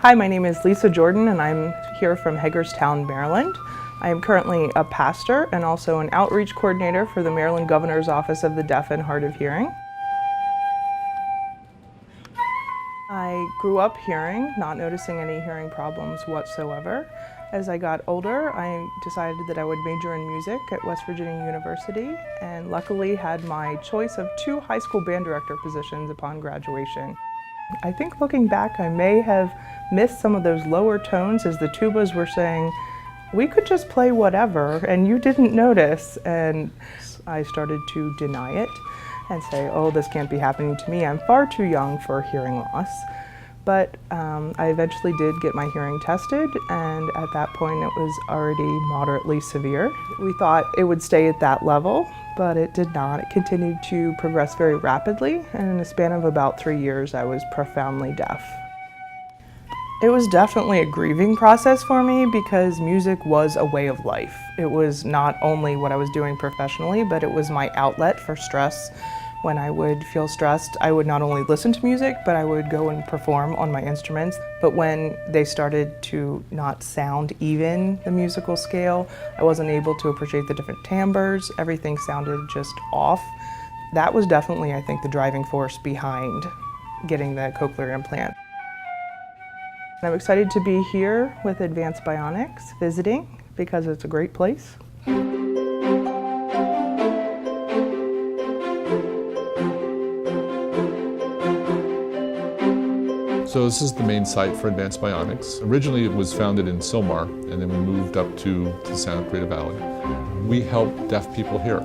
Hi, my name is Lisa Jordan and I'm here from Hagerstown, Maryland. I am currently a pastor and also an outreach coordinator for the Maryland Governor's Office of the Deaf and Hard of Hearing. I grew up hearing, not noticing any hearing problems whatsoever. As I got older, I decided that I would major in music at West Virginia University and luckily had my choice of 2 high school band director positions upon graduation. I think looking back, I may have missed some of those lower tones as the tubas were saying, "We could just play whatever and you didn't notice." And I started to deny it and say, "Oh, this can't be happening to me. I'm far too young for hearing loss." But I eventually did get my hearing tested, and at that point it was already moderately severe. We thought it would stay at that level, but it did not. It continued to progress very rapidly, and in a span of about 3 years I was profoundly deaf. It was definitely a grieving process for me because music was a way of life. It was not only what I was doing professionally, but it was my outlet for stress. When I would feel stressed, I would not only listen to music, but I would go and perform on my instruments. But when they started to not sound even, the musical scale, I wasn't able to appreciate the different timbres. Everything sounded just off. That was definitely, I think, the driving force behind getting the cochlear implant. I'm excited to be here with Advanced Bionics, visiting, because it's a great place. So this is the main site for Advanced Bionics. Originally it was founded in Sylmar, and then we moved up to Santa Clarita Valley. We help deaf people hear,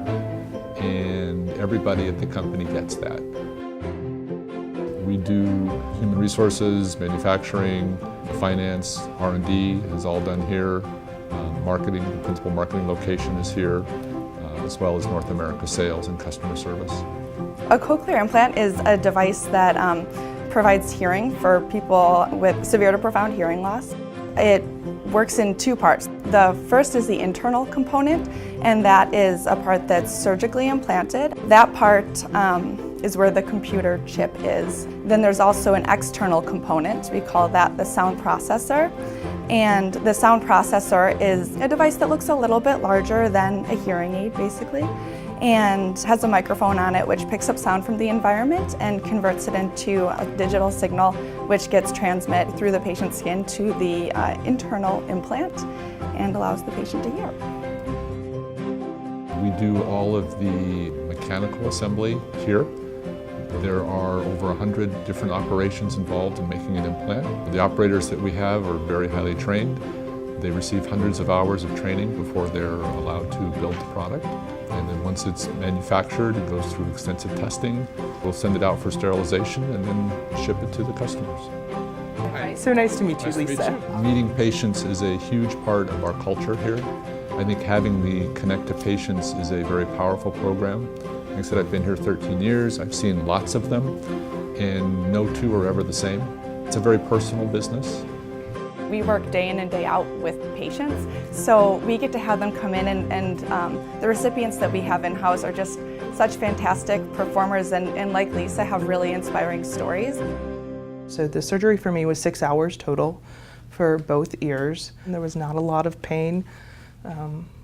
and everybody at the company gets that. We do human resources, manufacturing, finance, R&D is all done here. Marketing, the principal marketing location is here, as well as North America sales and customer service. A cochlear implant is a device that provides hearing for people with severe to profound hearing loss. It works in 2 parts. The first is the internal component, and that is a part that's surgically implanted. That part is where the computer chip is. Then there's also an external component. We call that the sound processor. And the sound processor is a device that looks a little bit larger than a hearing aid, basically, and has a microphone on it which picks up sound from the environment and converts it into a digital signal which gets transmitted through the patient's skin to the internal implant and allows the patient to hear. We do all of the mechanical assembly here. There are over 100 different operations involved in making an implant. The operators that we have are very highly trained. They receive hundreds of hours of training before they're allowed to build the product. And then once it's manufactured, it goes through extensive testing. We'll send it out for sterilization and then ship it to the customers. Hi. So nice to meet you, Lisa. Meeting patients is a huge part of our culture here. I think having the Connect to Patients is a very powerful program. Like I said, I've been here 13 years. I've seen lots of them, and no 2 are ever the same. It's a very personal business. We work day in and day out with patients, so we get to have them come in and the recipients that we have in-house are just such fantastic performers and like Lisa, have really inspiring stories. So the surgery for me was 6 hours total for both ears. And there was not a lot of pain,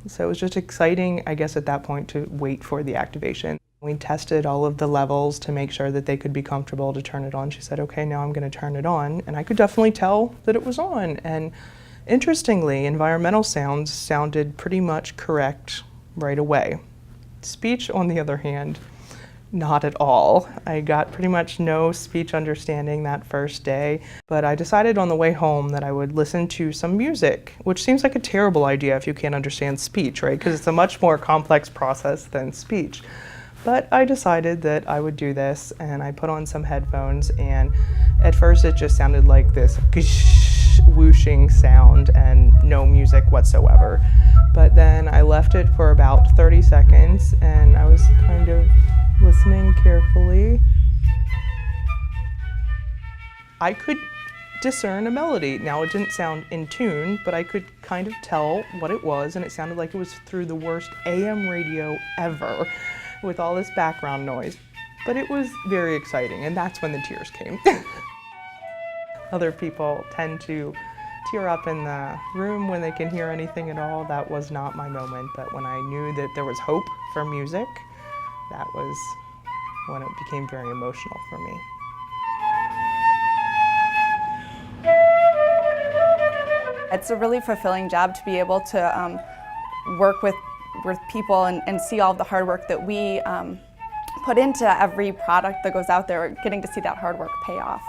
so it was just exciting, I guess, at that point to wait for the activation. We tested all of the levels to make sure that they could be comfortable to turn it on. She said, "Okay, now I'm going to turn it on." And I could definitely tell that it was on. And interestingly, environmental sounds sounded pretty much correct right away. Speech, on the other hand, not at all. I got pretty much no speech understanding that first day, but I decided on the way home that I would listen to some music, which seems like a terrible idea if you can't understand speech, right? Because it's a much more complex process than speech. But I decided that I would do this, and I put on some headphones, and at first it just sounded like this whooshing sound and no music whatsoever. But then I left it for about 30 seconds, and I was kind of listening carefully. I could discern a melody. Now, it didn't sound in tune, but I could kind of tell what it was, and it sounded like it was through the worst AM radio ever, with all this background noise. But it was very exciting, and that's when the tears came. Other people tend to tear up in the room when they can hear anything at all. That was not my moment, but when I knew that there was hope for music, that was when it became very emotional for me. It's a really fulfilling job to be able to work with people and see all the hard work that we put into every product that goes out there, getting to see that hard work pay off.